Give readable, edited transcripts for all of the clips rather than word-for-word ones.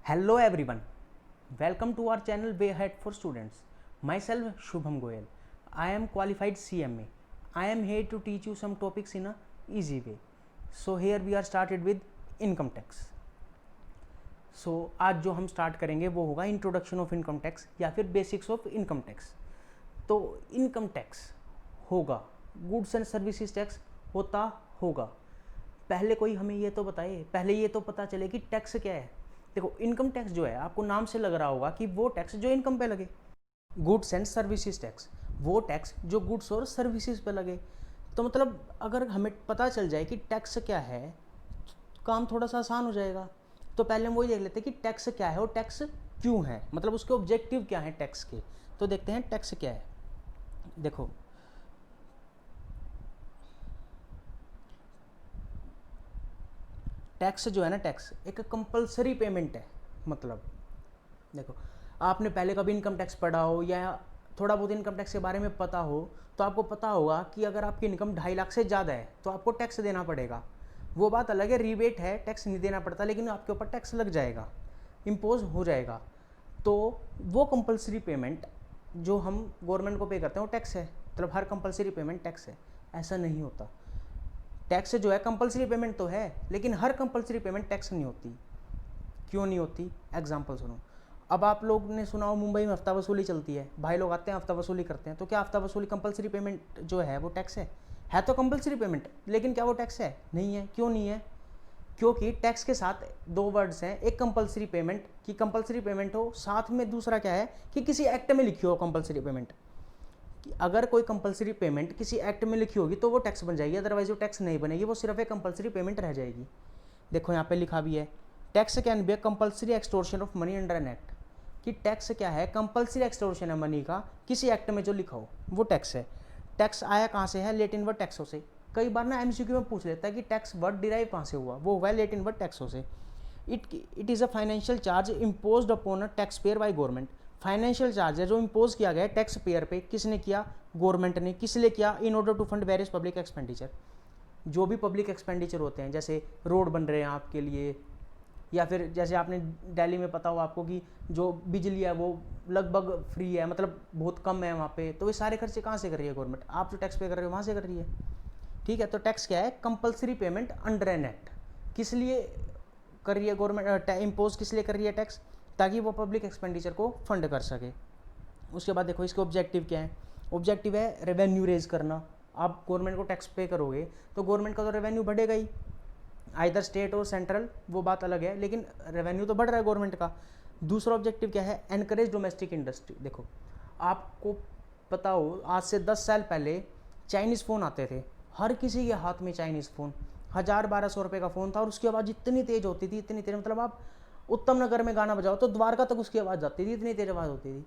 Hello everyone, welcome to our channel Way Ahead for Students. Myself Shubham Goyal. I am qualified CMA. I am here to teach you some topics in a easy way. So here we are started with income tax. So आज जो हम start करेंगे वो होगा introduction of income tax या फिर basics of income tax. तो income tax होगा, गुड्स एंड सर्विसेज टैक्स होता होगा. पहले कोई हमें ये तो बताए, पहले ये तो पता चले कि टैक्स क्या है. देखो इनकम टैक्स जो है आपको नाम से लग रहा होगा कि वो टैक्स जो इनकम पे लगे. गुड्स एंड सर्विसेज टैक्स वो टैक्स जो गुड्स और सर्विसेज पे लगे. तो मतलब अगर हमें पता चल जाए कि टैक्स क्या है, काम थोड़ा सा आसान हो जाएगा. तो पहले हम वही देख लेते हैं कि टैक्स क्या है और टैक्स क्यों है, मतलब उसके ऑब्जेक्टिव क्या है टैक्स के. तो देखते हैं टैक्स क्या है. देखो टैक्स जो है ना, टैक्स एक कंपलसरी पेमेंट है. मतलब देखो आपने पहले कभी इनकम टैक्स पढ़ा हो या थोड़ा बहुत इनकम टैक्स के बारे में पता हो तो आपको पता होगा कि अगर आपकी इनकम 2.5 लाख से ज़्यादा है तो आपको टैक्स देना पड़ेगा. वो बात अलग है, रिबेट है, टैक्स नहीं देना पड़ता, लेकिन आपके ऊपर टैक्स लग जाएगा, इम्पोज हो जाएगा. तो वो कंपलसरी पेमेंट जो हम गवर्नमेंट को पे करते हैं वो टैक्स है. मतलब हर कंपलसरी पेमेंट टैक्स है, ऐसा नहीं होता. टैक्स जो है कंपलसरी पेमेंट तो है, लेकिन हर कंपलसरी पेमेंट टैक्स नहीं होती. क्यों नहीं होती? एग्जांपल सुनो. अब आप लोग ने सुना हो मुंबई में हफ्ता वसूली चलती है, भाई लोग आते हैं हफ्ता वसूली करते हैं. तो क्या हफ्ता वसूली कंपलसरी पेमेंट जो है वो टैक्स है तो कंपलसरी पेमेंट, लेकिन क्या वो टैक्स है? नहीं है. क्यों नहीं है? क्योंकि टैक्स के साथ दो वर्ड्स हैं, एक कंपलसरी पेमेंट की कंपलसरी पेमेंट हो, साथ में दूसरा क्या है कि किसी एक्ट में लिखी हो कंपलसरी पेमेंट. कि अगर कोई कंपलसरी पेमेंट किसी एक्ट में लिखी होगी तो वो टैक्स बन जाएगी, अदरवाइज वो टैक्स नहीं बनेगी, वो सिर्फ एक कंपलसरी पेमेंट रह जाएगी. देखो यहाँ पे लिखा भी है, tax can be A compulsory extortion of money under an act. कि टैक्स क्या है? कंपलसरी एक्सटोर्शन है मनी का, किसी एक्ट में जो लिखा हो वो टैक्स है. टैक्स आया कहाँ से है? लेटिन वर्ड टैक्सों से. कई बार ना एमसीक्यू में पूछ लेता है कि टैक्स वर्ड डिराइव कहाँ से हुआ, वो हुआ है लेटिन वर्ड टैक्सों से. It is a financial charge imposed upon a tax payer by government. Financial charge है जो इम्पोज किया गया है टैक्स पेयर पे. किसने किया? गवर्नमेंट ने. किस लिए किया? In order to fund various public expenditure. जो भी पब्लिक एक्सपेंडिचर होते हैं, जैसे रोड बन रहे हैं आपके लिए, या फिर जैसे आपने दिल्ली में पता हो आपको कि जो बिजली है वो लगभग फ्री है, मतलब बहुत कम है वहाँ पे. तो ये सारे खर्चे कहाँ से कर रही है गवर्नमेंट? आप जो टैक्स पे कर रहे हो वहाँ से कर रही है. ठीक है. तो टैक्स क्या है? Compulsory payment under an act. किस लिए कर रही है गवर्नमेंट? इम्पोज किस लिए कर रही है टैक्स? ताकि वो पब्लिक एक्सपेंडिचर को फंड कर सके. उसके बाद देखो इसके ऑब्जेक्टिव क्या है. ऑब्जेक्टिव है रेवेन्यू रेज करना. आप गवर्नमेंट को टैक्स पे करोगे तो गवर्नमेंट का तो रेवेन्यू बढ़ेगा ही, आइदर स्टेट और सेंट्रल, वो बात अलग है, लेकिन रेवेन्यू तो बढ़ रहा है गवर्नमेंट का. दूसरा ऑब्जेक्टिव क्या है? Encourage domestic industry. देखो आपको पता हो आज से 10 साल पहले चाइनीज़ फ़ोन आते थे, हर किसी के हाथ में चाइनीज़ फ़ोन, 1000-1200 रुपये का फ़ोन था, और उसकी आवाज़ इतनी तेज़ होती थी, इतनी तेज़, मतलब आप उत्तम नगर में गाना बजाओ तो द्वारका तक उसकी आवाज़ जाती थी, इतनी तेज़ आवाज़ होती थी.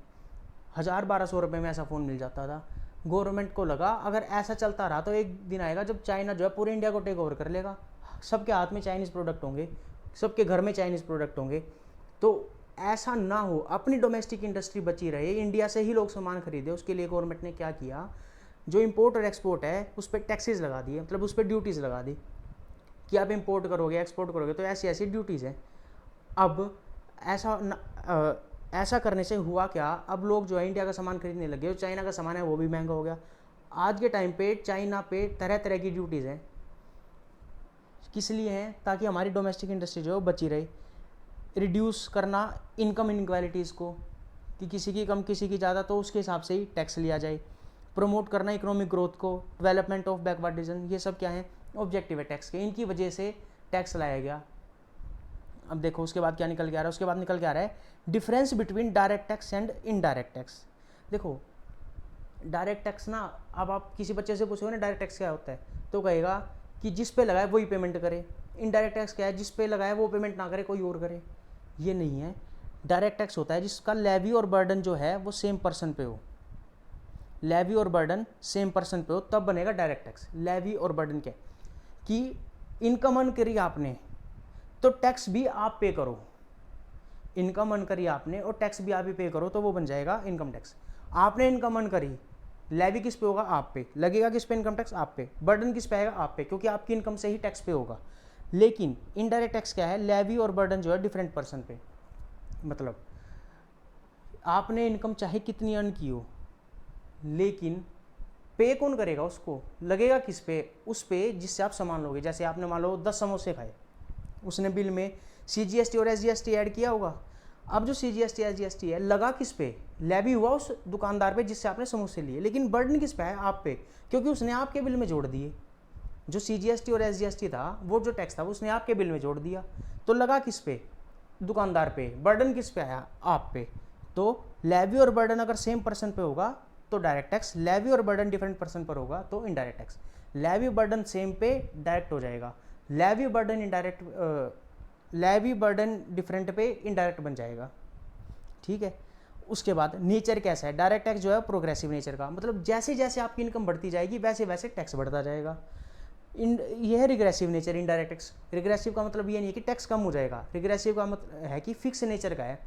1000-1200 रुपये में ऐसा फ़ोन मिल जाता था. गवर्नमेंट को लगा अगर ऐसा चलता रहा तो एक दिन आएगा जब चाइना जो है पूरे इंडिया को टेक ओवर कर लेगा, सबके हाथ में चाइनीज़ प्रोडक्ट होंगे, सबके घर में चाइनीज़ प्रोडक्ट होंगे. तो ऐसा ना हो, अपनी डोमेस्टिक इंडस्ट्री बची रहे, इंडिया से ही लोग सामान खरीदे, उसके लिए गवर्नमेंट ने क्या किया? जो इंपोर्ट और एक्सपोर्ट है उस पर टैक्सेस लगा दिए, मतलब उस पर ड्यूटीज़ लगा दी कि आप इंपोर्ट करोगे एक्सपोर्ट करोगे तो ऐसी ऐसी ड्यूटीज़ हैं. अब ऐसा करने से हुआ क्या? अब लोग जो है इंडिया का सामान खरीदने लगे, जो चाइना का सामान है वो भी महंगा हो गया. आज के टाइम पे चाइना पे तरह तरह की ड्यूटीज़ हैं. किस लिए हैं? ताकि हमारी डोमेस्टिक इंडस्ट्री जो है बची रहे. रिड्यूस करना इनकम इनक्वालिटीज़ को, कि किसी की कम किसी की ज़्यादा, तो उसके हिसाब से ही टैक्स लिया जाए. प्रमोट करना इकोनॉमिक ग्रोथ को, डेवलपमेंट ऑफ बैकवर्ड रीजन, ये सब क्या है? ऑब्जेक्टिव है टैक्स के. इनकी वजह से टैक्स लाया गया. अब देखो उसके बाद क्या निकल के आ रहा है? उसके बाद निकल के आ रहा है difference between direct tax and indirect tax. देखो डायरेक्ट टैक्स ना, अब आप किसी बच्चे से पूछोगे ना डायरेक्ट टैक्स क्या होता है, तो कहेगा कि जिस पे लगाए वही पेमेंट करे. इनडायरेक्ट टैक्स क्या है? जिस पे लगाए वो पेमेंट ना करे, कोई और करे. ये नहीं है. डायरेक्ट टैक्स होता है जिसका लेवी और बर्डन जो है वो सेम पर्सन पे हो. लेवी और बर्डन सेम पर्सन पे हो तब बनेगा डायरेक्ट टैक्स. लेवी और बर्डन क्या? कि इनकम अर्न करी आपने तो टैक्स भी आप पे करो. इनकम अर्न करी आपने और टैक्स भी आप ही पे करो, तो वो बन जाएगा इनकम टैक्स. आपने इनकम अर्न करी, लेवी किस पे होगा? आप पे. लगेगा किस पे? इनकम टैक्स आप पे. बर्डन किस पे आएगा? आप पे, क्योंकि आपकी इनकम से ही टैक्स पे होगा. लेकिन इनडायरेक्ट टैक्स क्या है? लेवी और बर्डन जो है डिफरेंट पर्सन पे. मतलब आपने इनकम चाहे कितनी अर्न की हो, लेकिन पे कौन करेगा, उसको लगेगा किस पे, उस पे जिससे आप सामान लोगे। जैसे आपने मान लो 10 समोसे खाए, उसने बिल में CGST और SGST ऐड किया होगा। अब जो CGST SGST है लगा किस पे, लेवी हुआ उस दुकानदार पे जिससे आपने समोसे लिए, लेकिन बर्डन किस पे है, आप पे, क्योंकि उसने आपके बिल में जोड़ दिए। जो CGST और SGST था, वो जो टैक्स था, वो उसने आपके बिल में जोड़ दिया, तो लगा किस पे, दुकानदार पे। बर्डन किस पे आया, आप पे। तो लेवी और बर्डन अगर सेम पर्सन पे होगा तो डायरेक्ट टैक्स, लेवी और बर्डन डिफरेंट पर्सन पर होगा तो indirect tax. Levy burden same पे डायरेक्ट हो जाएगा, levy burden indirect, levy burden different पे इनडायरेक्ट बन जाएगा। ठीक है। उसके बाद नेचर कैसा है, डायरेक्ट टैक्स जो है प्रोग्रेसिव नेचर का, मतलब जैसे जैसे आपकी इनकम बढ़ती जाएगी वैसे वैसे टैक्स बढ़ता जाएगा। यह है regressive nature, indirect tax. Regressive का मतलब ये नहीं है कि टैक्स कम हो जाएगा, रिग्रेसिव का मतलब है कि फिक्स नेचर का है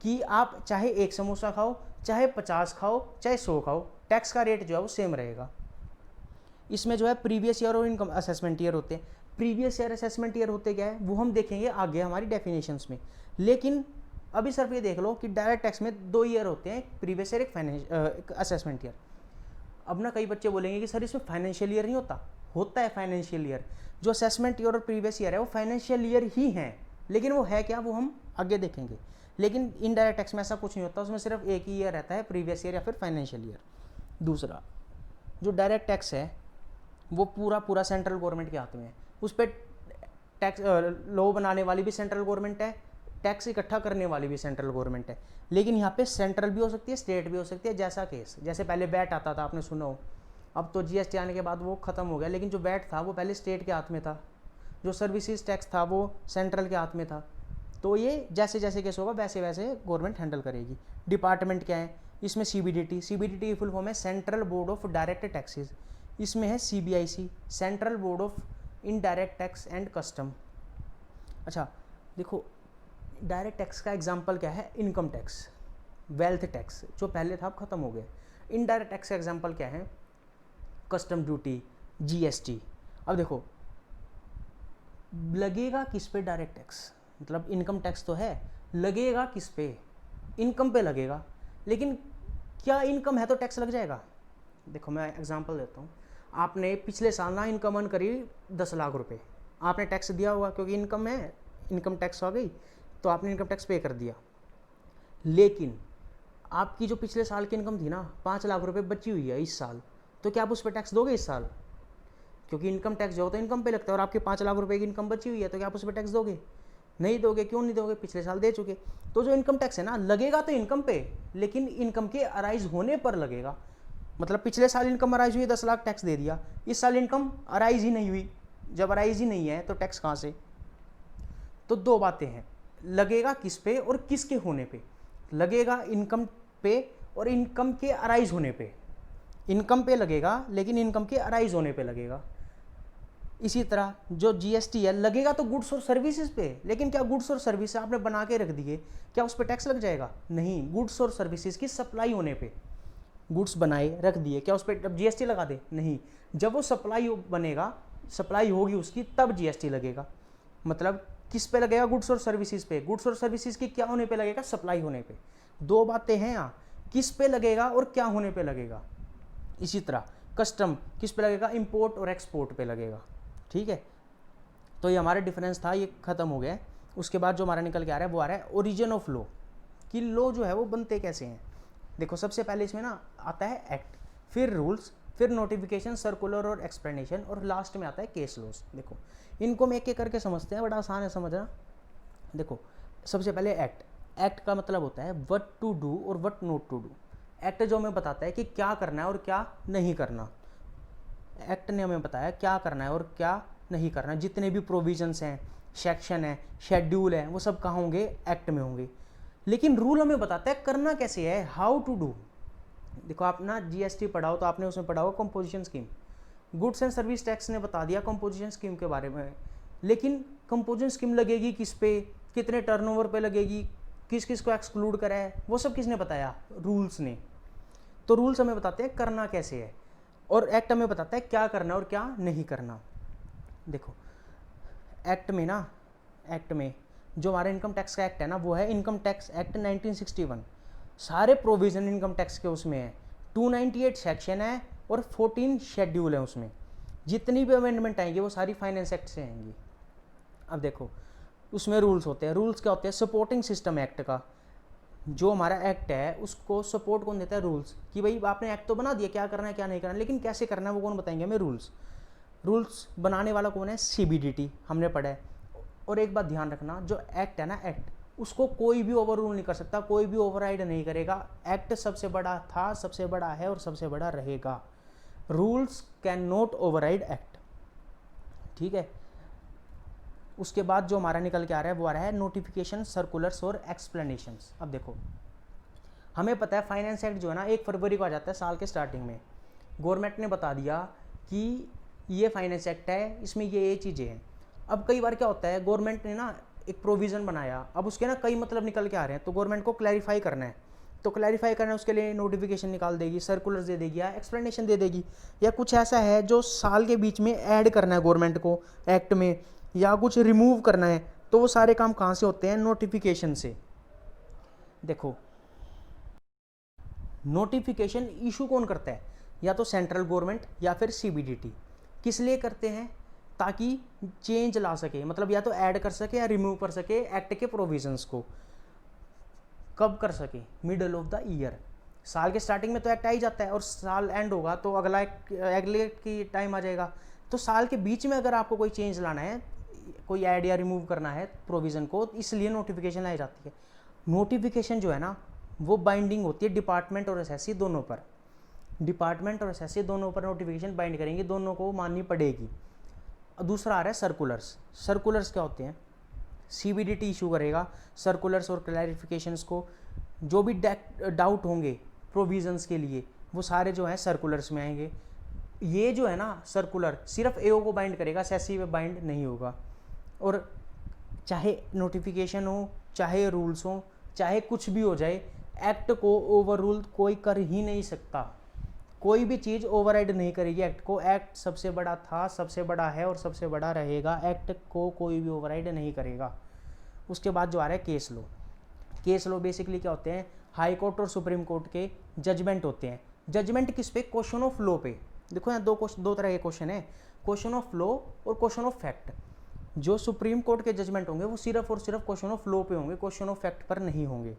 कि आप चाहे 1 समोसा खाओ, चाहे 50 खाओ, चाहे 100 खाओ, टैक्स का रेट जो है वो सेम रहेगा। इसमें जो है प्रीवियस ईयर और इनकम असेसमेंट ईयर होते हैं। प्रीवियस ईयर असेसमेंट ईयर होते क्या है वो हम देखेंगे आगे हमारी डेफिनेशंस में, लेकिन अभी सिर्फ ये देख लो कि डायरेक्ट टैक्स में 2 ईयर होते हैं, एक प्रीवियस ईयर, एक असेसमेंट ईयर। अब ना कई बच्चे बोलेंगे कि सर इसमें फाइनेंशियल ईयर नहीं होता, होता है फाइनेंशियल ईयर। जो असेसमेंट ईयर और प्रीवियस ईयर है वो फाइनेंशियल ईयर ही हैं, लेकिन वो है क्या वो हम आगे देखेंगे। लेकिन इनडायरेक्ट टैक्स में ऐसा कुछ नहीं होता, उसमें सिर्फ एक ही ईयर रहता है, प्रीवियस ईयर या फिर फाइनेंशियल ईयर। दूसरा, जो डायरेक्ट टैक्स है वो पूरा पूरा सेंट्रल गवर्नमेंट के हाथ में है। उस पर टैक्स लॉ बनाने वाली भी सेंट्रल गवर्नमेंट है, टैक्स इकट्ठा करने वाली भी सेंट्रल गवर्नमेंट है। लेकिन यहाँ पे सेंट्रल भी हो सकती है, स्टेट भी हो सकती है, जैसा केस। जैसे पहले वैट आता था, आपने सुना हो, अब तो GST आने के बाद वो ख़त्म हो गया, लेकिन जो वैट था वो पहले स्टेट के हाथ में था, जो सर्विसेज टैक्स था वो सेंट्रल के हाथ में था। तो ये जैसे जैसे केस होगा वैसे वैसे गवर्नमेंट हैंडल करेगी। डिपार्टमेंट क्या है, इसमें CBDT की फुल फॉर्म है central board of direct taxes. इसमें है CBIC, central board of indirect tax and custom. अच्छा देखो, डायरेक्ट टैक्स का एग्जांपल क्या है, इनकम टैक्स, वेल्थ टैक्स जो पहले था अब खत्म हो गया। इनडायरेक्ट टैक्स का एग्जांपल क्या है, कस्टम ड्यूटी, GST। अब देखो लगेगा किस पे डायरेक्ट टैक्स, मतलब इनकम टैक्स तो है, लगेगा किस पे, इनकम पे लगेगा। लेकिन क्या इनकम है तो टैक्स लग जाएगा। देखो मैं एग्जांपल देता हूँ, आपने पिछले साल ना इनकम अर्न करी 10 लाख रुपए, आपने टैक्स दिया होगा क्योंकि इनकम है, इनकम टैक्स आ गई तो आपने इनकम टैक्स पे कर दिया। लेकिन आपकी जो पिछले साल की इनकम थी ना 5 लाख रुपए बची हुई है इस साल, तो क्या आप उस पर टैक्स दोगे इस साल, क्योंकि इनकम टैक्स जो होता है इनकम पे लगता है, और आपके 5 लाख रुपए की इनकम बची हुई है तो क्या आप उस पर टैक्स दोगे, नहीं दोगे। क्यों नहीं दोगे, पिछले साल दे चुके। तो जो इनकम टैक्स है ना लगेगा तो इनकम पे, लेकिन इनकम के अराइज होने पर लगेगा। मतलब पिछले साल इनकम अराइज हुई 10 लाख, टैक्स दे दिया, इस साल इनकम अराइज ही नहीं हुई, जब अराइज ही नहीं है तो टैक्स कहाँ से। तो 2 बातें हैं, लगेगा किस पे और किसके होने पे। लगेगा इनकम पे और इनकम के अराइज होने पे, इनकम पे लगेगा लेकिन इनकम के अराइज होने पे लगेगा। इसी तरह जो GST है लगेगा तो गुड्स और सर्विसेज पे, लेकिन क्या गुड्स और सर्विस आपने बना के रख दिए, क्या उस पर टैक्स लग जाएगा, नहीं। गुड्स और सर्विसेज की सप्लाई होने पे, गुड्स बनाए रख दिए, क्या उस पर अब GST लगा दे, नहीं। जब वो सप्लाई बनेगा, सप्लाई होगी उसकी, तब GST लगेगा। मतलब किस पे लगेगा, गुड्स और सर्विसेज पे। गुड्स और सर्विसेज की क्या होने पे लगेगा, सप्लाई होने पे। 2 बातें हैं यहाँ, किस पे लगेगा और क्या होने पे लगेगा। इसी तरह कस्टम किस पे लगेगा, इंपोर्ट और एक्सपोर्ट पे लगेगा। ठीक है, तो ये हमारा डिफरेंस था, ये खत्म हो गया है। उसके बाद जो हमारा निकल के आ रहा है वो आ रहा है ओरिजिन ऑफ लॉ, कि लॉ जो है वो बनते कैसे हैं। देखो सबसे पहले इसमें ना आता है एक्ट, फिर रूल्स, फिर नोटिफिकेशन, सर्कुलर और एक्सप्लेनेशन, और लास्ट में आता है केस लॉज। देखो इनको हम एक एक करके समझते हैं, बड़ा आसान है समझना। देखो सबसे पहले एक्ट, एक्ट का मतलब होता है व्हाट टू डू और what not to do. Act जो हमें बताता है कि क्या करना है और क्या नहीं करना। एक्ट ने हमें बताया क्या करना है और क्या नहीं करना। जितने भी प्रोविजंस हैं, सेक्शन है, शेड्यूल है, वो सब कहाँ होंगे, एक्ट में होंगे। लेकिन रूल हमें बताता है करना कैसे है, हाउ टू डू। देखो आप ना GST पढ़ाओ तो आपने उसमें पढ़ा होगा composition scheme, goods and service tax ने बता दिया कंपोजिशन स्कीम के बारे में। लेकिन कंपोजिशन स्कीम लगेगी किस पे, कितने टर्नओवर पे लगेगी, किस किस को एक्सक्लूड करा है, वो सब किसने बताया, रूल्स ने। तो रूल्स हमें बताते हैं करना कैसे है, और एक्ट हमें बताता है क्या करना और क्या नहीं करना। देखो एक्ट में ना, एक्ट में जो हमारा इनकम टैक्स का एक्ट है ना, वो है इनकम टैक्स एक्ट 1961। सारे प्रोविज़न इनकम टैक्स के उसमें है, 298 सेक्शन है और 14 शेड्यूल है उसमें। जितनी भी अमेंडमेंट आएंगी वो सारी फाइनेंस एक्ट से आएंगी। अब देखो उसमें रूल्स होते हैं। रूल्स क्या होते हैं? सपोर्टिंग सिस्टम एक्ट का, जो हमारा एक्ट है उसको सपोर्ट कौन देता है? रूल्स। कि भाई आपने एक्ट तो बना दिया, क्या करना है क्या नहीं करना है, लेकिन कैसे करना है वो कौन बताएंगे हमें? रूल्स। रूल्स बनाने वाला कौन है? CBDT, हमने पढ़ा है। और एक बात ध्यान रखना, जो एक्ट है ना, एक्ट उसको कोई भी ओवर रूल नहीं कर सकता, कोई भी ओवरराइड नहीं करेगा। एक्ट सबसे बड़ा था, सबसे बड़ा है और सबसे बड़ा रहेगा। Rules can not override act, ठीक है। उसके बाद जो हमारा निकल के आ रहा है वो आ रहा है नोटिफिकेशन, सर्कुलर्स और एक्सप्लेनेशंस। अब देखो हमें पता है फाइनेंस एक्ट जो है ना 1 फरवरी को आ जाता है साल के स्टार्टिंग में। गवर्नमेंट ने बता दिया कि ये फाइनेंस एक्ट है, इसमें ये चीज़ें हैं। अब कई बार क्या होता है, गवर्नमेंट ने ना एक प्रोविज़न बनाया, अब उसके ना कई मतलब निकल के आ रहे हैं, तो गवर्नमेंट को क्लैरिफाई करना है। तो क्लैरिफाई करना है, उसके लिए नोटिफिकेशन निकाल देगी, सर्कुलर्स दे देगी या एक्सप्लेनेशन दे देगी, या कुछ ऐसा है जो साल के बीच में ऐड करना है गवर्नमेंट को एक्ट में, या कुछ रिमूव करना है। तो वो सारे काम कहाँ से होते हैं? नोटिफिकेशन से। देखो नोटिफिकेशन इशू कौन करता है? या तो सेंट्रल गवर्नमेंट या फिर CBDT। किस लिए करते हैं? ताकि चेंज ला सके, मतलब या तो ऐड कर सके या रिमूव कर सके एक्ट के प्रोविजंस को। कब कर सके? Middle of the year. साल के स्टार्टिंग में तो एक्ट आ ही जाता है और साल एंड होगा तो अगले की टाइम आ जाएगा। तो साल के बीच में अगर आपको कोई चेंज लाना है, कोई ऐड या रिमूव करना है प्रोविज़न को, इसलिए नोटिफिकेशन लाई जाती है। नोटिफिकेशन जो है ना वो बाइंडिंग होती है डिपार्टमेंट और एसएससी दोनों पर। डिपार्टमेंट और एसएससी दोनों पर नोटिफिकेशन बाइंड करेंगे, दोनों को माननी पड़ेगी। दूसरा आ रहा है सर्कुलर्स। सर्कुलर्स क्या होते हैं? CBDT इशू करेगा सर्कुलर्स और क्लैरिफिकेशंस को। जो भी डाउट होंगे प्रोविजंस के लिए वो सारे जो हैं सर्कुलर्स में आएंगे। ये जो है ना सर्कुलर सिर्फ AO को बाइंड करेगा, SESI पे बाइंड नहीं होगा। और चाहे नोटिफिकेशन हो, चाहे रूल्स हो, चाहे कुछ भी हो जाए, एक्ट को ओवर रूल कोई कर ही नहीं सकता। कोई भी चीज़ ओवरराइड नहीं करेगी एक्ट को। एक्ट सबसे बड़ा था, सबसे बड़ा है और सबसे बड़ा रहेगा। एक्ट को कोई भी ओवरराइड नहीं करेगा। उसके बाद जो आ रहा है case law. Case law basically क्या होते हैं? हाई कोर्ट और सुप्रीम कोर्ट के जजमेंट होते हैं। जजमेंट किस पे? क्वेश्चन ऑफ लॉ पे। देखो यहाँ दो तरह के क्वेश्चन है, क्वेश्चन ऑफ लॉ और क्वेश्चन ऑफ फैक्ट। जो सुप्रीम कोर्ट के जजमेंट होंगे वो सिर्फ और सिर्फ क्वेश्चन ऑफ लॉ पे होंगे, क्वेश्चन ऑफ फैक्ट पर नहीं होंगे।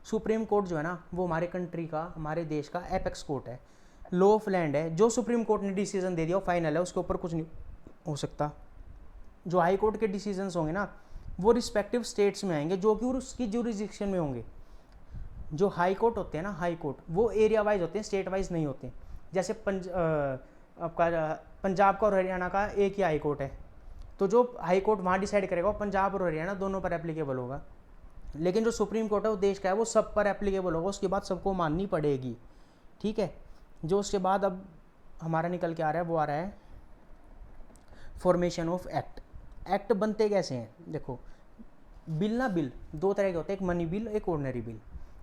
सुप्रीम कोर्ट जो है ना वो हमारे कंट्री का, हमारे देश का एपेक्स कोर्ट है, लॉ ऑफ लैंड है। जो सुप्रीम कोर्ट ने डिसीजन दे दिया वो फाइनल है, उसके ऊपर कुछ नहीं हो सकता। जो हाई कोर्ट के डिसीजंस होंगे ना वो रिस्पेक्टिव स्टेट्स में आएंगे, जो कि उसकी ज्यूरिसडिक्शन में होंगे। जो हाई कोर्ट होते हैं ना, हाई कोर्ट वो एरिया वाइज होते हैं, स्टेट वाइज नहीं होते। जैसे आपका पंजाब का और हरियाणा का एक ही हाई कोर्ट है, तो जो हाई कोर्ट वहाँ डिसाइड करेगा वो पंजाब और हरियाणा दोनों पर एप्लीकेबल होगा। लेकिन जो सुप्रीम कोर्ट है वो देश का है, वो सब पर एप्लीकेबल होगा, उसके बाद सबको माननी पड़ेगी, ठीक है। जो उसके बाद अब हमारा निकल के आ रहा है वो आ रहा है फॉर्मेशन ऑफ एक्ट। एक्ट बनते कैसे हैं? देखो बिल ना, बिल दो तरह के होते हैं, एक मनी बिल, एक ऑर्डनरी बिल।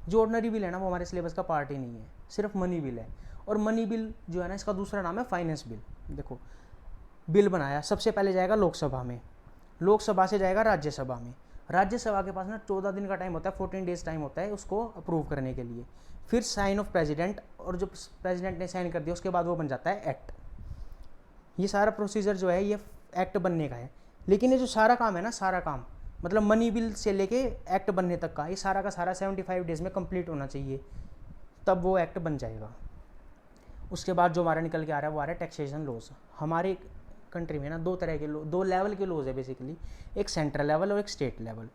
जो ऑर्डनरी बिल है ना वो हमारे सिलेबस का पार्ट ही नहीं है, सिर्फ मनी बिल है। और मनी बिल जो है ना इसका दूसरा नाम है फाइनेंस बिल। देखो बिल बनाया, सबसे पहले जाएगा लोकसभा में, लोकसभा से जाएगा राज्यसभा में। राज्यसभा के पास ना 14 दिन का टाइम होता है, 14 डेज टाइम होता है उसको अप्रूव करने के लिए। फिर साइन ऑफ प्रेसिडेंट, और जो प्रेसिडेंट ने साइन कर दिया उसके बाद वो बन जाता है एक्ट। ये सारा प्रोसीजर जो है ये एक्ट बनने का है। लेकिन ये जो सारा काम है ना, सारा काम मतलब मनी बिल से लेके एक्ट बनने तक का, ये सारा का सारा 75 डेज में कंप्लीट होना चाहिए, तब वो एक्ट बन जाएगा। उसके बाद जो हमारा निकल के आ रहा है वो आ रहा है टैक्सेशन लॉज। हमारे कंट्री में ना दो तरह के दो लेवल के लॉज है बेसिकली, एक सेंट्रल लेवल और एक स्टेट लेवल।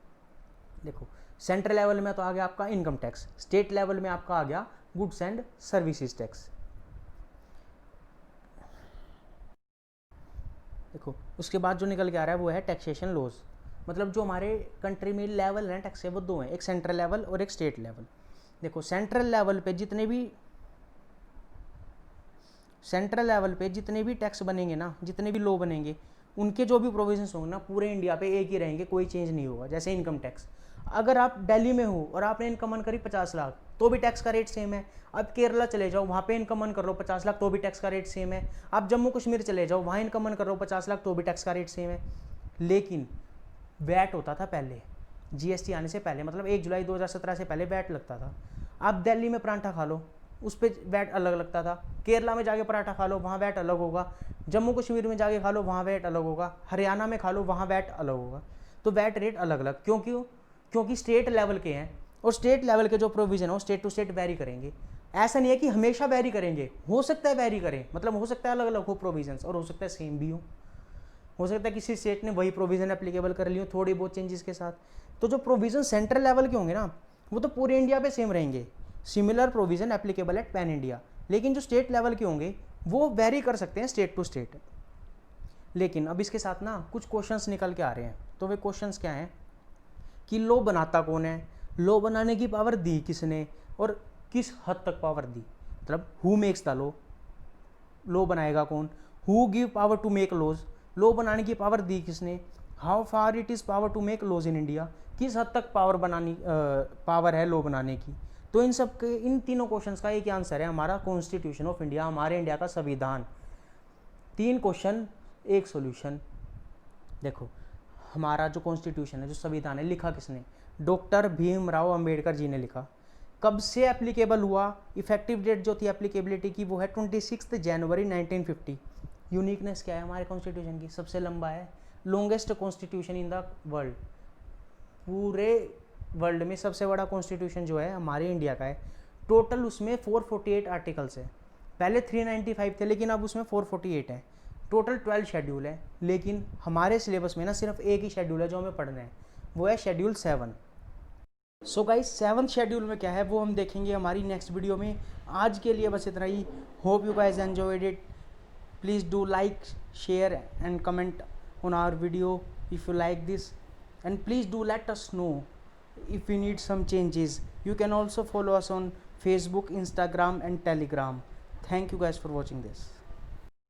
देखो सेंट्रल लेवल में तो आ गया आपका इनकम टैक्स, स्टेट लेवल में आपका आ गया गुड्स एंड सर्विसेज टैक्स। देखो उसके बाद जो निकल के आ रहा है वो है टैक्सेशन लॉज। मतलब जो हमारे कंट्री में लेवल हैं टैक्स है वो दो हैं, एक सेंट्रल लेवल और एक स्टेट लेवल। देखो सेंट्रल लेवल पे जितने भी टैक्स बनेंगे ना, जितने भी लॉ बनेंगे, उनके जो भी प्रोविजंस होंगे ना पूरे इंडिया पे एक ही रहेंगे, कोई चेंज नहीं होगा। जैसे इनकम टैक्स, अगर आप दिल्ली में हो और आपने इनकम अर्न करी 50 लाख तो भी टैक्स का रेट सेम है। अब केरला चले जाओ, वहाँ पे इनकम अर्न कर रहे हो 50 लाख तो भी टैक्स का रेट सेम है। आप जम्मू कश्मीर चले जाओ, वहाँ इनकम अर्न कर रहे हो 50 लाख तो भी टैक्स का रेट सेम है। लेकिन वैट होता था पहले, जीएसटी आने से पहले, मतलब 1 जुलाई 2017 से पहले वैट लगता था। आप दिल्ली में पराठा खा लो, उस पर वैट अलग लगता था। केरला में जाके पराठा खा लो, वहाँ वैट अलग होगा। जम्मू कश्मीर में जाके खा लो, वहाँ वैट अलग होगा। हरियाणा में खा लो, वहाँ वैट अलग होगा। तो वैट रेट अलग अलग क्योंकि स्टेट लेवल के हैं, और स्टेट लेवल के जो प्रोविज़न हो स्टेट टू स्टेट वेरी करेंगे। ऐसा नहीं है कि हमेशा वेरी करेंगे, हो सकता है वेरी करें, मतलब हो सकता है अलग अलग हो प्रोविजंस, और हो सकता है सेम भी हो सकता है किसी स्टेट ने वही प्रोविज़न एप्लीकेबल कर ली हो थोड़ी बहुत चेंजेस के साथ। तो जो प्रोविज़न सेंट्रल लेवल के होंगे ना, वो तो पूरे इंडिया पे सेम रहेंगे, similar provision applicable at pan India. लेकिन जो स्टेट लेवल के होंगे वो वेरी कर सकते हैं स्टेट टू स्टेट। लेकिन अब इसके साथ ना कुछ क्वेश्चंस निकल के आ रहे हैं। तो वे क्वेश्चंस क्या हैं कि लॉ बनाता कौन है, लॉ बनाने की पावर दी किसने, और किस हद तक पावर दी, मतलब who makes the law, law बनाएगा कौन, who give power to make laws, law बनाने की पावर दी किसने, how far it is power to make laws in India, किस हद तक पावर है लॉ बनाने की। तो इन तीनों क्वेश्चंस का एक आंसर है हमारा कॉन्स्टिट्यूशन ऑफ इंडिया, हमारे इंडिया का संविधान। 3 क्वेश्चन 1 सॉल्यूशन। देखो हमारा जो कॉन्स्टिट्यूशन है, जो संविधान है, लिखा किसने, डॉक्टर भीमराव अंबेडकर जी ने लिखा। कब से एप्लीकेबल हुआ, इफेक्टिव डेट जो थी एप्लीकेबिलिटी की वो है 26 जनवरी 1950। यूनिकनेस क्या है हमारे कॉन्स्टिट्यूशन की, सबसे लंबा है, longest constitution in the world, पूरे वर्ल्ड में सबसे बड़ा कॉन्स्टिट्यूशन जो है हमारे इंडिया का है। टोटल उसमें 448 आर्टिकल्स है, पहले 395 थे लेकिन अब उसमें 448 है। टोटल 12 शेड्यूल है, लेकिन हमारे सिलेबस में ना सिर्फ एक ही शेड्यूल है जो हमें पढ़ना है, वो है schedule 7। So guys 7th schedule में क्या है वो हम देखेंगे हमारी नेक्स्ट वीडियो में। आज के लिए बस इतना ही। Hope you guys enjoyed it. Please do like, share and comment on our video if you like this, and please do let us know if we need some changes. You can also follow us on Facebook, Instagram and Telegram. Thank you guys for watching this.